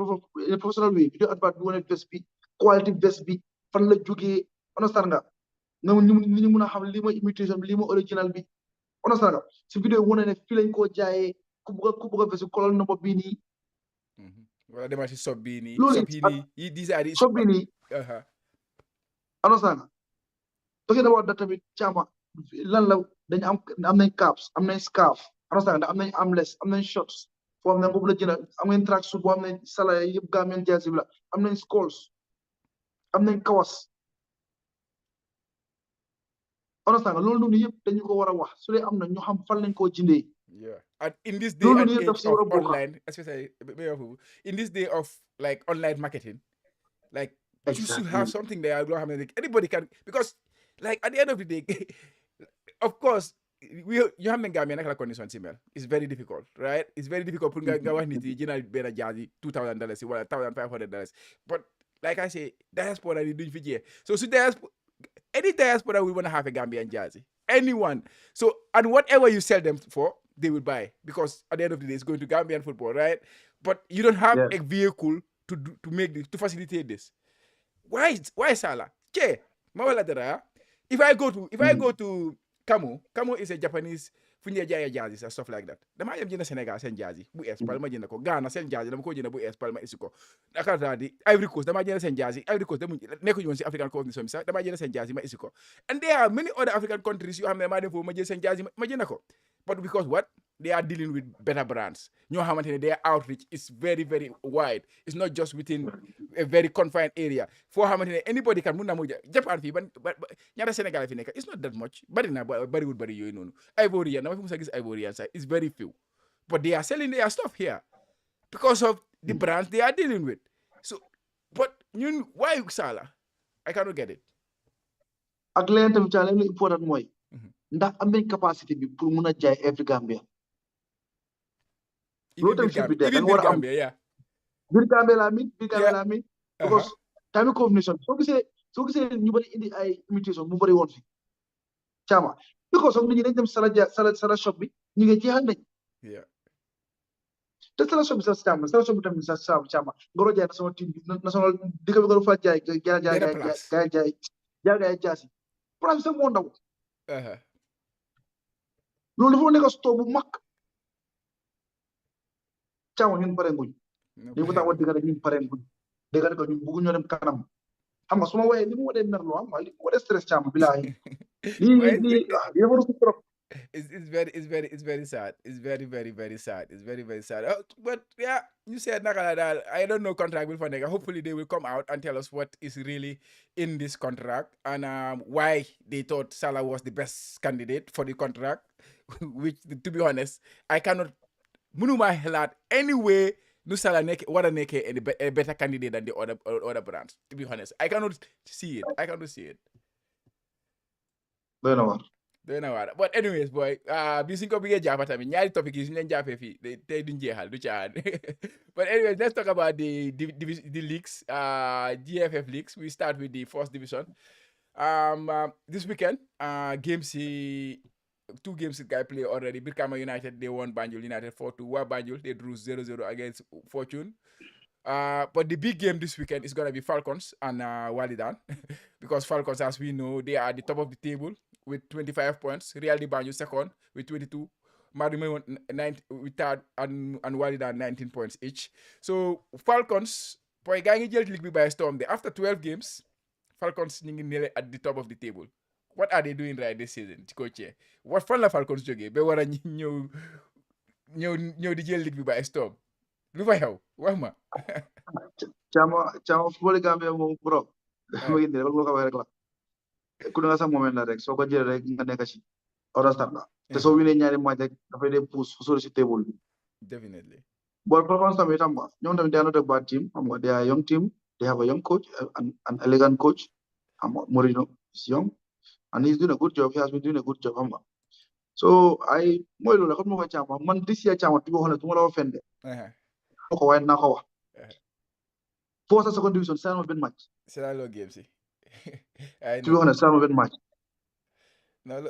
professional way video advert bi wane veste bi quality veste bi fan la jógee understand nga nit ñi mun a xam lii mooy imitation bi lii mooy original bi understand nga si vidéo wane ne fii lañ koo jaayee ku bugg a veste colonel number bii nii Mhm. Wala demal si sob bii nii. loolu Sob yi nii. These are the sob bii nii Uh-huh. understand nga talking about that tamit Caama lan la dañ am nañ caps am nañ scarf understand nga am nañ armless am nañ shorts foo xam ne boobu la jënd am nañ track suit boo xam ne sala yëpp Gambian jersey bi la am nañ skulls am nañ kawas understand nga loolu noonu yëpp dañu ko war a wax su dee am na ñu xam fan lañ koo jëndee Yeah. And in this day loolu and noonu yëpp daf age si war of a bokk online, especially in this day of like online marketing, like you should have exactly something there. I don't have anything. Anybody can, because like at the end of the day, of course, you have Gambia like condition similar. It's very difficult, right? It's very difficult. Put nga wax nit yi jëndal benn jaasi $2,000 wala $1,500. But like I say, diaspora yi duñ fi jeex. So any diaspora will want to have a Gambian jersey. Anyone. So, and whatever you sell them for, they will buy, because at the end of the day, it's going to Gambian football, right? But you don't have yes a vehicle to make this, to facilitate this. Why Salah? Okay, if I go to Kamo is a Japanese funye jaya jerseys and stuff like that. Dama yam jina Senegal sen jersey bu es palma jina ko, Ghana sen jersey dama ko jina bu es palma isiko. Nakata di Ivory Coast dama jina sen jersey, Ivory Coast dama nekku ñu won ci African competition sa dama jina sen jersey ma isiko. And there are many other African countries you have ma dem fo ma jël sen jersey ma jina ko. But because what? They are dealing with better brands. Ñoo xamantene their outreach is very, very wide. It's not just within a very confined area. Foo xamantene anybody can mun na mo Japan fi ban ñaata Sénégal fi nekk. It's not that much. Bari na bari wul bari yooyu noonu. Ivorian, dama fi musa gis Ivorian side. It's very few. But they are selling their stuff here because of the brands they are dealing with. So, but why Salah? I cannot get it. ak leneen tamit Caama li important mooy ndax am nañ capacité bi pour mun a jaay every Gambia loolu tamit should be there da nga war a am Gambia, yeah. biir Gambia laa miin Uh-huh. because time combination soo gisee ñu bëri indi ay imitation mu bëri woon fi Caama because of nit ñi dañ dem sala shop bi ñu ngi jeexal nañ Yeah. te sala shop bi sax Caama sala shop bi tamit sax Caama ngoro jaay national team bi national dëkk bi nga fa jaay jaasi place bi sax moo ndaw Uh-huh. loolu dafa nekk store bu mag Caama ñun pare nguñ ñu ko tax wax dëgg ñun pare nguñ dëgg ko ñun bëggu ñoo dem kanam xam nga su ma waxee li mu wadee merloo xam nga li mu wadee stress Caama bilaahi lii dafa rus trop It's very sad. It's very, very, very sad. It's very, very sad. But yeah, you said Nakala, I don't know contract will for nigga. Hopefully they will come out and tell us what is really in this contract and why they thought Salah was the best candidate for the contract. Which, to be honest, I cannot mënuma xalaat anyway nu Salah war a nekkee a better candidate than the other brands, to be honest. I cannot see it. doy na waar. doy na waar but anyways boy bi suñ ko bëggee jàppa tamit ñaari topic yi suñu leen jàppee fii tey duñ jeexal du caaxaan but anyways let's talk about the leagues, GFF leagues. We start with the first division. This weekend, two games guy play already. Birkama United, they won Banjul United 4-2. Wa Banjul, they drew 0-0 against Fortune. But the big game this weekend is going to be Falcons and Walidan. Because Falcons, as we know, they are at the top of the table with 25 points. Real de Banjul second with 22. Madrid with third and Walidan 19 points each. So Falcons, boy, going to league by storm. After 12 games, Falcons nearly at the top of the table. What are they doing right this season, coach? What fan la Falcons jógee ba war a ñëw di jël ligue bi by storm lu fa xew wax ma. Chama football Gambia moom bro. mu ngi nii rek ko waxee rek la. ku ne nga sax moment la rek soo ko jëlee rek nga nekk ci understand la. te soo winee ñaari match rek dafay dee pousse sori si table bi. Definitely. But Falcons tamit xam nga ñoom tamit they are not a bad team. xam nga they are a young team. They have a young coach, an elegant coach. Mourinho is young. And he's doing a good job. He has been doing a good job. So mooy loolu xam nga ko Chama man this year Chama tu ma la offendé. ko waaye naa ko wax. First and second division c'est un bon match. C'est la low game si. tu ma c'est un bon match. No,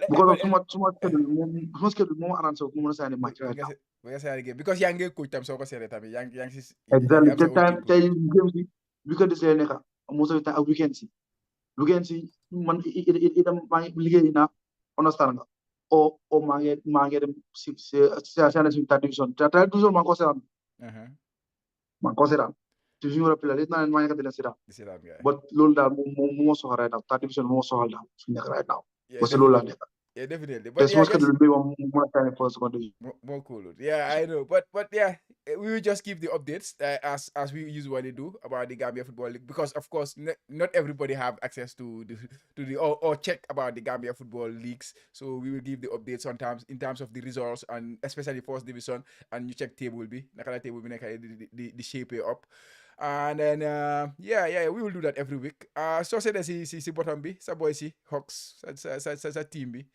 because suma schedule moom arrangé ko mu mën a signé match right now. Because yaa ngi coach tam soo ko seetee tamit yaa ngi si. Exactly tey game si weekend si lay nekk most of the time ak weekend si man itam maa ngi liggéey naa understand nga o maa ngi dem si suñu third division maa ngi ko seetaan te suñu war a pila naa leen maa ngi di leen seetaan but loolu daal moom moo soxal right now third division moo soxal daal suñu nekk right now parce que loolu laa nekk. Yeah, definitely. But yeah, more cool. Yeah, I know. But yeah, we will just keep the updates as we usually do about the Gambia Football League, because of course not everybody have access to the or check about the Gambia Football Leagues. So we will give the updates sometimes in terms of the results, and especially first division, and you check table B, nakala table B, the shape up. And then yeah, we will do that every week. So say that si bottom bi sa boy si Hawks sa team bi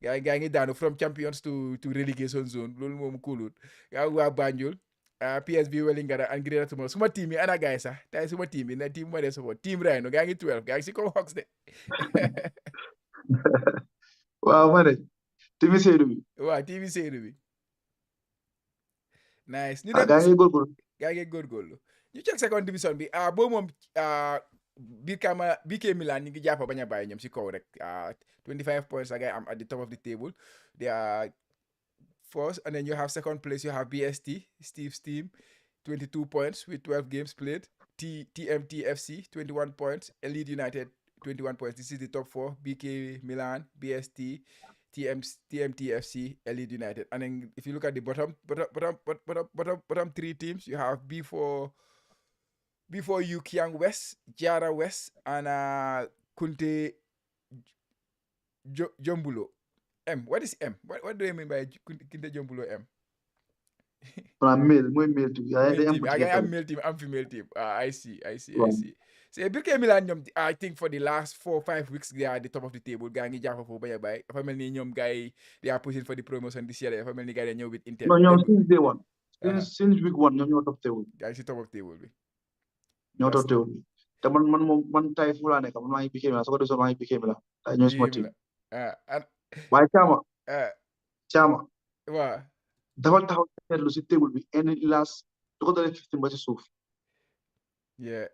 gaa ngi daanu from champions to relegation zone loolu moom kuulut gaa waa Banjul PSV Wellingara and Greater Tomorrow suma team yi ana gaay sax tay suma team bi na team ma de support team Rhino gaa ngi 12 gaa ngi si kaw Hawks de waaw ma ne team Seydou bi nice ñu dem gaa ngi góorgóorlu ñu check second division bi boo moom BK Milan ñu ngi jàpp bañ a bàyyi ñoom si kaw rek 25 points la ngay am at the top of the table. They are first, and then you have second place, you have BST Steve's team 22 points with 12 games played. TMTFC 21 points, Elite United 21 points. This is the top four: BK Milan, BST, TMTFC, Elite United. And then if you look at the bottom three teams, you have before you Kiang West, Jara West, and Kunte Jombulo. M. What is M? What do you mean by Kunte Jombulo M? Male team. I'm male team. I'm female team. I see. So BK Milan, I think for the last 4 or 5 weeks, they are at the top of the table. Gangi Jaffa for bye. Family nyom guy, they are pushing for the promotion this year. Family guy they with Inter. No, since day one. Since week one, ñoo top table. Guys, top of table bi. ñoo top table bi. Te man tay fu la nekk man maa ngi BK Milan, so ko desoon maa ngi BK Milan. Tay ñooy suma team. Waaye Chama. Waaw. Dafa taxaw seetlu si table bi any last du ko dalee 15 ba si suuf. Yeah.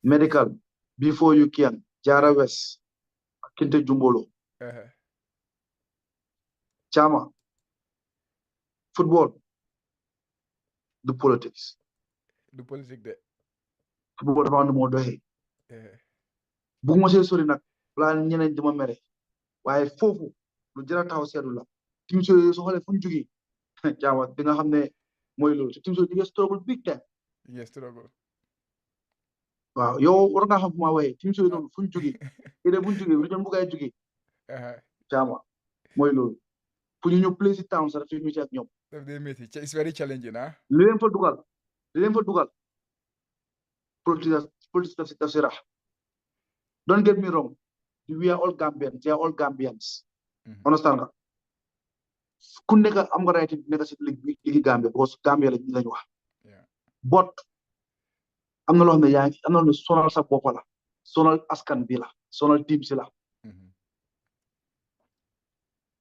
Medical before you can Jara West Kinte Jumbolo. Chama. Football. The politics. The politics de. Football dafa am nu moo doxee. Bugguma see sori nag balaa ñeneen di ma mere waaye foofu lu jar a taxaw seetlu la. Team soo xoolee fu ñu jógee Chama di nga xam ne mooy loolu te team soo jógee struggle big time. Yes, struggle. Waaw yow war nga xam fu ma waxee team soo noonu fu ñu jógee bu ñu jógee lu ñu bëgg a jógee Chama mooy loolu pour ñu ñëw play si town sax dafay métti ak ñoom. daf dee métti it's very challenging li leen fa dugal politique daf si rax. Don't get me wrong, we are all Gambians, they are all Gambians. Understand nga? Ku nekk am nga right nekk si ligue Gambia because Gambia lañ wax. But am na loo xam ne am na loo xam ne sonal sa bopp la, sonal askan bi la, sonal team si la.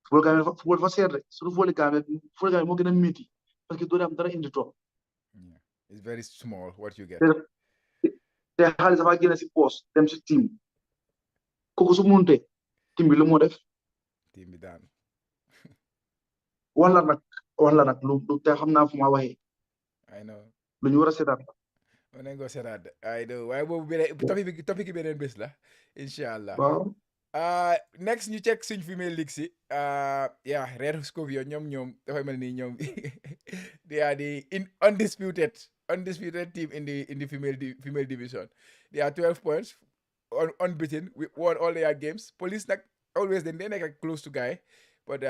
football fa seet rek surtout football Gambia moo gën a métti parce que doo am dara indi toog. It's very small what you get. te xaalis dafa génne si poos dem si team kooku su munte team bi lu moo def. team bi daan. wala nag lu te xam naa fu ma waxee. I know. lu ñu war a seetaat la. on nañ ko seetaat I know waaye boobu beneen topic beneen bés la incha allah. waaw. next ñu check suñ female league si Red Scorpion ñoom dafay mel ni ñoom they are the undisputed team in the female division. They are 12 points unbeaten. We won all their games. Police nag always they nekk close to guy, but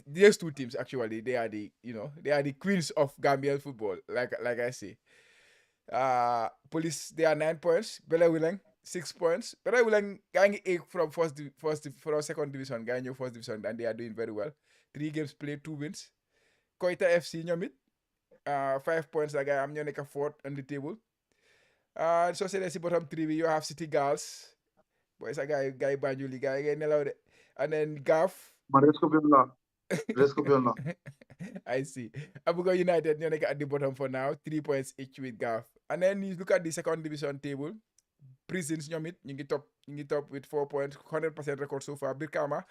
these two teams actually they are the queens of Gambian football like I say. Police they are 9 points. Bella Willing 6 points. Bella Willing going 8 from from second division, going your first division, and they are doing very well. 3 games played, 2 wins. Koita FC ñoom 5 points la guy am ñoo nekk fourth on the table. So say si bottom 3 you have City Girls. Boy sa guy Banjul guy ngay nelaw de. And then GAF. Red Scorpion la. I see. Abuga United ñoo nekk at the bottom for now, 3 points each with GAF. And then you look at the second division table. Prisons ñoom ñu ngi top with 4 points, 100% record so far. Birkama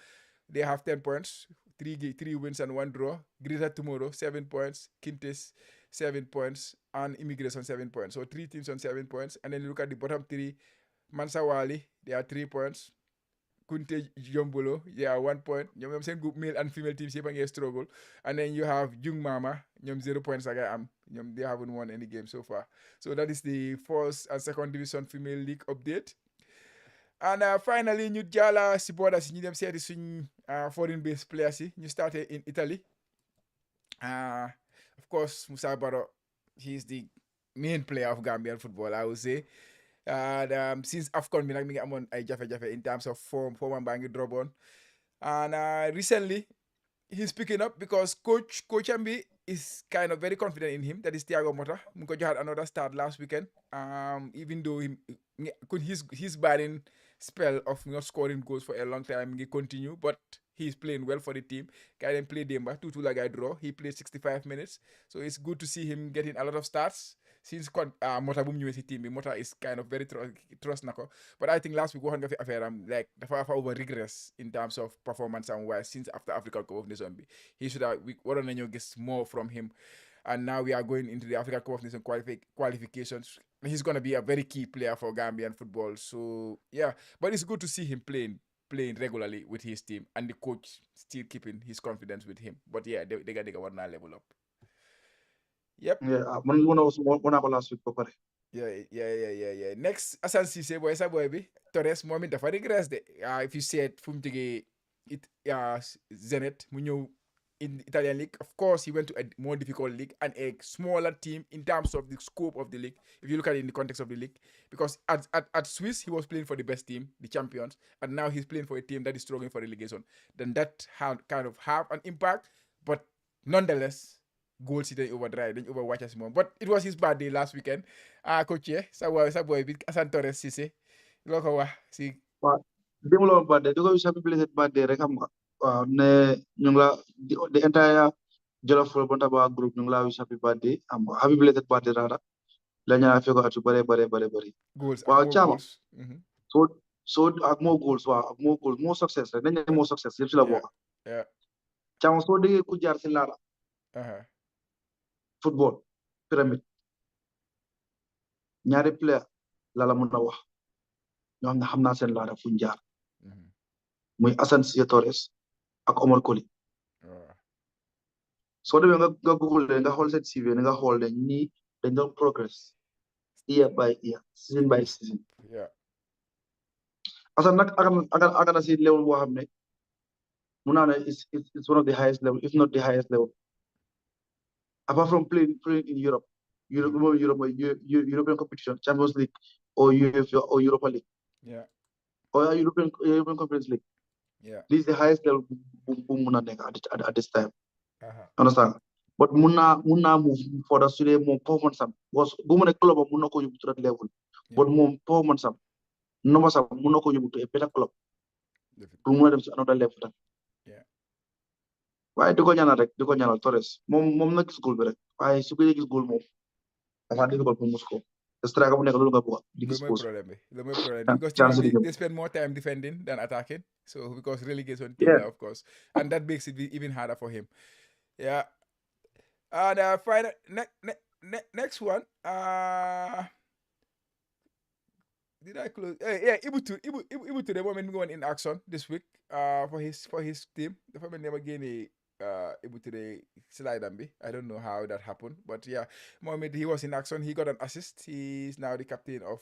they have 10 points, 3 wins and 1 draw. Greater Tomorrow 7 points, Kintes 7 points, and Immigration 7 points. So 3 teams on 7 points. And then you look at the bottom 3, Mansawali they are 3 points. Kunte Jombolo, 1 point. Ñoom seen group male and female teams yëpp a ngi struggle. And then you have Jung Mama, ñoom 0 points like I am. They haven't won any game so far. So that is the first and second division female league update. And finally, ñu jàlla si border si ñu dem seeti suñ foreign based players yi ñu started in Italy. Of course, Musa Barrow, he is the main player of Gambian football, I would say. And since AFCON mi nag mi ngi amoon ay jafe-jafe in terms of form baa ngi drop on. And recently he's picking up because coach Ambi is kind of very confident in him. That is Thiago Motta. Mu ko joxaat another start last weekend. Even though his batting spell of not scoring goals for a long time he continue, but he's playing well for the team. Guy didn't play Demba, 2-2 la guy draw. He played 65 minutes. So it's good to see him getting a lot of starts. Since Motta bu mu ñëwee si team bi, Motta is kind of very trust na ko. But I think last week waxoon nga fi affaire am like dafa over regress in terms of performance and why since after African Cup of Nations bi. He should have waroon nañoo gis more from him. And now we are going into the African Cup of Nations qualifications. He's going to be a very key player for Gambian football. So yeah, but it's good to see him playing regularly with his team and the coach still keeping his confidence with him. But yeah, they got to level up. Yep. Yeah, man wana ko last week ba pare. Yeah. Next, Asan Cisse boy sa boy bi Torres moom it dafa regress de. If you said fu mu jógee Zenit mu ñëw in Italian league, of course he went to a more difficult league and a smaller team in terms of the scope of the league. If you look at it in the context of the league, because at Swiss he was playing for the best team, the champions, and now he's playing for a team that is struggling for relegation. Then that kind of have an impact, but nonetheless. Goals dañ overdrive dañ overwatch si moom but it was his birthday last weekend coach sa boy bi Assane Torres Cissé loo ko wax si waaw démb la woon birthday di ko wish happy belated birthday rek xam nga waaw ne ñu ngi la the entire Jollof Bantaba group ñu ngi la wish happy birthday xam nga happy belated birthday rara la ñaanal fekk at yu bare goals waaw caama so ak more goals waaw ak more goals more success rek dañ ne more success yëpp si la bokk caama soo déggee ku jaar si laara football pyramide ñaari player la mën a wax ñoo xam ne xam naa seen laara fuñ jaar muy Assane Cissé Torres ak Omar Colley soo demee nga google nga xool seen CV nga xool ne ñii dañ doon progress year by year season by season Assane nag aga na si level boo xam ne Munana is one of the highest level, if not the highest level. Apart from playing in Europe, European competition, Champions League, or UEFA or Europa League, Yeah. or European Conference League. Yeah. This is the highest level Muna at this time. Uh-huh. Understand? But Muna move for the Sule more performance was woman a club of Munako to that level. But more performance no some Munako to a better club. Definitely. To another level. Yeah. Why to go Nyana Torres? Mom not school better. Why Suki goal mom. I've had difficult for Moscow. The striker will never look up. Loolu mooy problème bi loolu mooy problème bi because Chance team they spend more time defending than attacking, so because relegation team Yeah. la, of course, and that makes it even harder for him. Yeah. And final next one. Did I close? Yeah, Ibu today moment going in action this week. For his team. The family never gain Ibu today slide and be. I don't know how that happened, but yeah, moment he was in action. He got an assist. He's now the captain of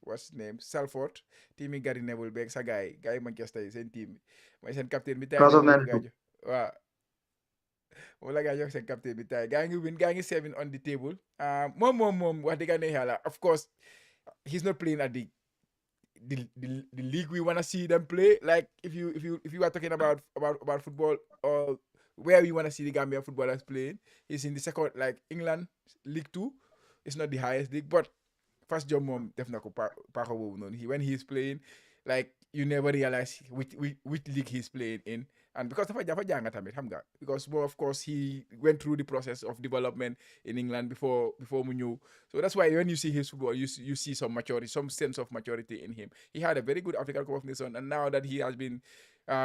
what's his name? Salford. Team in Gary Neville Banks. A guy Manchester is in team. My son captain. Class of 92. Wow. Wala guy jox seen captain bi tay gaa ngi win gaa ngi 7 on the table. Moom wax dëgg yàlla, of course he's not playing at the league we want to see them play. Like if you are talking about football or where we want to see the Gambian footballers playing, he's in the second, like England League 2. It's not the highest league, but first job mom def na ko paako boobu noonu. When he's playing, like you never realize which league he's playing in. And because dafa jàng tamit xam nga, because of course he went through the process of development in England before mu ñëw. So that's why when you see his football, you see some maturity, some sense of maturity in him. He had a very good African Cup of Nations, and now that he has been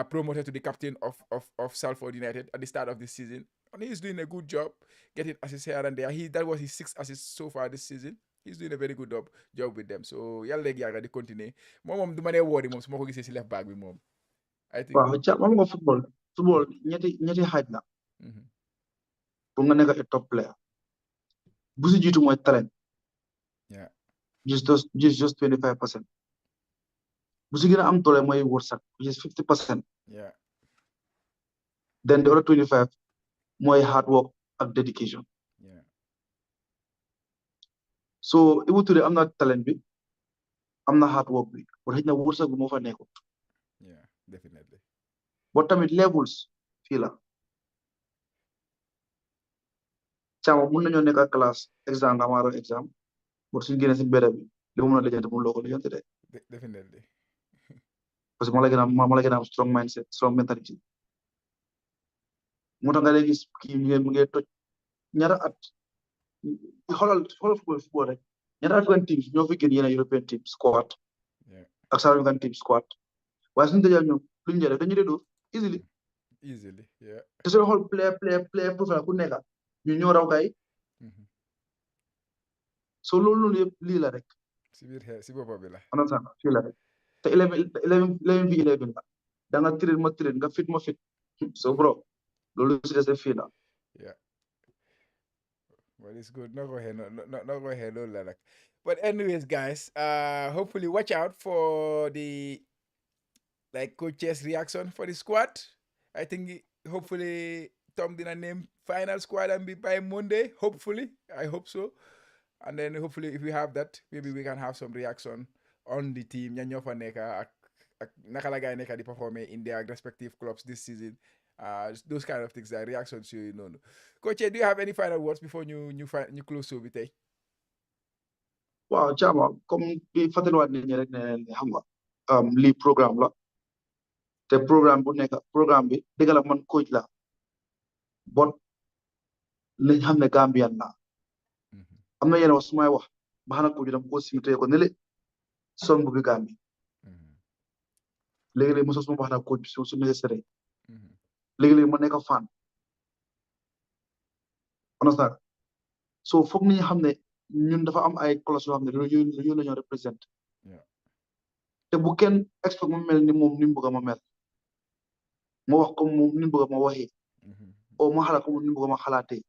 promoted to the captain of Salford United at the start of this season, and he's doing a good job getting assists here and there. That was his 6th assist so far this season. He's doing a very good job with them. So yàlla léegi yàgga di continuer. Moom du ma nee woori moom su ma ko gisee si left back bi moom. I think. Waaw moom nga football ñetti xaaj la. Pour nga nekk a top player. Bu si jiitu mooy talent. Yeah. Just 25%. Bu si gën a am doole mooy wërsëg, which is 50%. Yeah. Then the other 25 mooy hard work ak dedication. Yeah. So Ibu Touré am na talent bi, am na hard work bi, but xëy na wërsëg bi moo fa nekkut. Yeah, definitely. But tamit levels fii la. Caama mun nañoo nekk classe exam nga amaaro exam, but suñu génnee si mbedd bi li mu mën a lijjanti mun loo ko lijjanti de. Definitely. Parce que ma la gën a am strong mindset, strong mentality. Moo tax nga lay gis kii mu ngi toj ñaata at xoolal football rek ñaata African teams ñoo fi gën yeneen European team squad ak South African team squad waaye suñu dajal ñoom luñu jëlee dañu dee dóor easily yeah. te soo xool player profile ku nekk ñu ñoo raw kay so loolu yëpp lii la rek si boppam bi la understand fii la rek te 11 la da nga train ma train nga fit ma fit so bro loolu si des fii la yeah. Well, it's good. Not go ahead. Not go ahead. No, like. But anyways, guys, hopefully watch out for the coach's reaction for the squad. I think hopefully Tom didn't name final squad and be by Monday. Hopefully, I hope so. And then hopefully, if we have that, maybe we can have some reaction on the team. Ñan ñoo fa nekk ak naka la gaay nekk di performer in their respective clubs this season. Those kind of things, like reactions to no. Coach, do you have any final words before you close show bi tey? Waaw Chama comme di fàttaliwaat nit ñi rek ne xam nga lii programme la te programme bi dëgg la man coach la bon lañ xam ne Gambian la am na yenn wax su may wax ba xanaa coach dama ko simité ko ne le son bu bi Gambie léegi-léegi mosos ma wax na coach bi su nécessaire léegi-léegi ma nekk fan understand so foog nañu xam ne ñun dafa am ay clause yoo xam ne ñu la ñoo represent te bu kenn expect ma mel ni moom ni mu bëgg ma mel ma wax comme moom ni mu bëgg ma waxee o ma xalaat comme ni mu bëgg ma xalaatee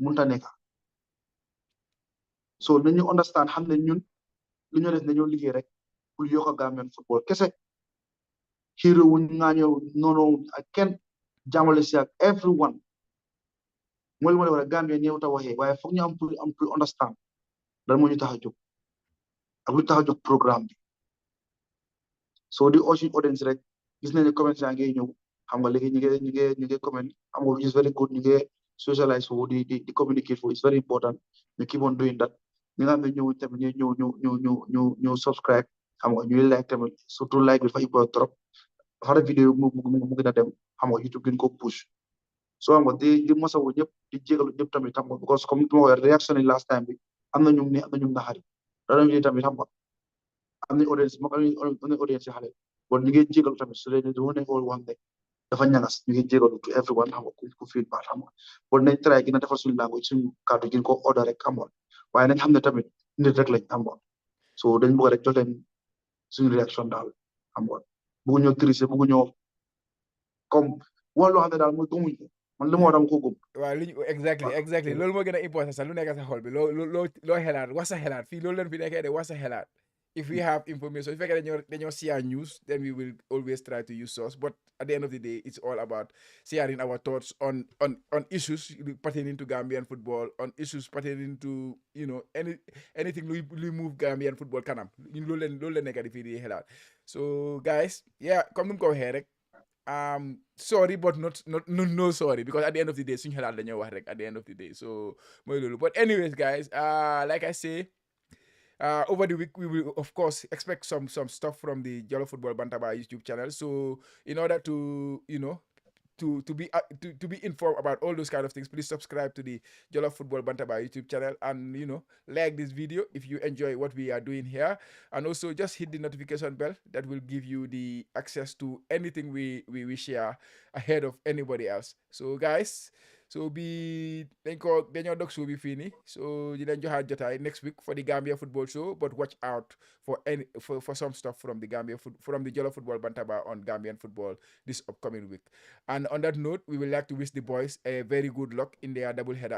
mënta nekk so nañu understand xam ne ñun li ñoo def nañoo liggéey rek pour yokk Gambian football kese hero wuñ ŋaañoo noonu ak kenn jàmmale si ak everyone mooy lu ma la wax Gambia ñëw ta waxee waaye foog ñu am pour understand lan moo ñu tax a jóg ak lu tax a jóg programme bi soo di aussi audience rek gis nañ ne comments yaa ngi ñëw xam nga léegi ñu ngi comment xam nga which is very good ñu ngi socialize foofu di communicate foofu it's very important ñu keep on doing that ñi nga xam ne ñëw tamit ñu subscribe xam nga ñuy like tamit surtout like bi dafa important trop xara vidéo mu gën a dem xam nga YouTube gën ko push so xam nga di mosawu ñëpp di jégalu ñëpp tamit xam nga because comme ma waxee réaction yi last time bi am na ñu ne am na ñu naxari dara ñu tamit xam nga am nañ audience am nañ audience yi xale bon ñu ngi jégalu tamit su dee du ne xool wax ne dafa ñagas ñu ngi jégalu to everyone xam nga ku feel baax xam nga bon nañ try gën a defar suñu language suñu kàddu gën ko order rek xam nga waaye nañ xam ne tamit nit rek lañ xam nga so dañ bëgg rek jox leen suñu réaction daal xam nga bëggu ñoo triser bëggu ñoo comme wax loo xam ne daal mooy gëmuñ ko man li ma war a ko gëm waaw li ñu exactly loolu moo gën a important sax lu nekk sa xol bi loo xelaat wax sa xelaat fii loolu leen fi nekkee de wax sa xelaat if we have information su fekkee dañoo share news then we will always try to use source but at the end of the day it's all about sharing our thoughts on issues pertaining to Gambian football, on issues pertaining to anything luy move Gambian football kanam loolu leen nekk di fii di xelaat so guys yeah comme nu mu ko waxee rek sorry but no sorry because at the end of the day suñu xalaat dañoo wax rek at the end of the day so mooy loolu but anyways guys like I say over the week we will of course expect some stuff from the Jollof Football Bantaba YouTube channel so in order to to be informed about all those kind of things, please subscribe to the Jollof Football Bantaba YouTube channel and like this video if you enjoy what we are doing here, and also just hit the notification bell that will give you the access to anything we share ahead of anybody else. So guys, so dañoo dog show bi fii nii so di leen joxaat jotaay next week for the Gambia football show, but watch out for some stuff from the from the Jollof Football Bantaba on Gambian football this upcoming week. And on that note, we would like to wish the boys a very good luck in their double header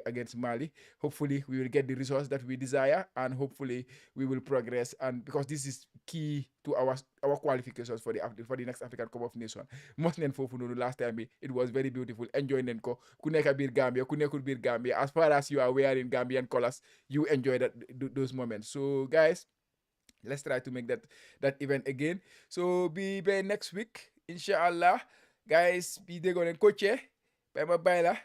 against Mali. Hopefully, we will get the results that we desire, and hopefully, we will progress. And because this is key to our qualifications for the next African Cup of Nations. Most nen fofu nonu last time it was very beautiful. Enjoy nen ko. Ku nekk biir Gambia, ku nekkul biir Gambia. As far as you are wearing Gambian colors, you enjoy those moments. So, guys, let's try to make that event again. So, be next week, inshallah. Guys, be there going to coach. Bye bye la.